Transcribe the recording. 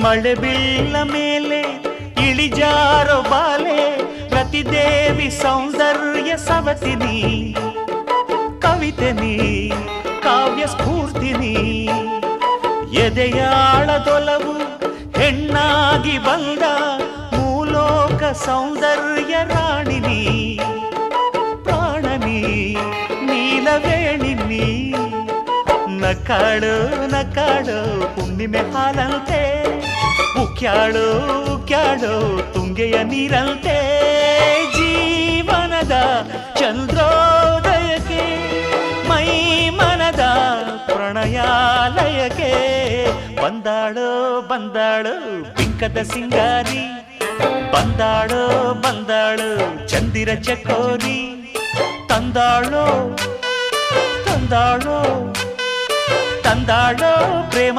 ಮಳೆ ಬೀಳ ಮೇಲೆ ಇಳಿಜಾರೋ ಬಾಲೆ ರತಿದೇವಿ ಸೌಂದರ್ಯ ಸವತಿನಿ ಕವಿತೆನಿ ಕಾವ್ಯ ಸ್ಫೂರ್ತಿನಿ ಎದೆಯಾಳದೊಲವು ಹೆಣ್ಣಾಗಿ ಬಂದ ಮೂಲೋಕ ಸೌಂದರ್ಯ ರಾಣಿನಿ ಪ್ರಾಣನಿ ನೀಲವೇಣಿನಿ ನಕಾಡು ನಕಾಡು ಹುಣ್ಣಿಮೆ ಹಾಲಂತೆ ಉಕ್ಯಾಡು ಉಕ್ಯಾಡು ತುಂಗೆಯ ನೀರಂತೆ ಜೀವನದ ಚಂದ್ರೋದಯಕ್ಕೆ ಮೈ ಮನದ ಪ್ರಣಯಾಲಯಕ್ಕೆ ಬಂದಾಳು ಬಂದಾಳು ಬಿಂಕದ ಸಿಂಗಾರಿ ಬಂದಾಳು ಬಂದಾಳು ಚಂದಿರ ಚಕೋರಿ ತಂದಾಳೋ ತಂದಾಳೋ ತಂದಾಳೋ ಪ್ರೇಮ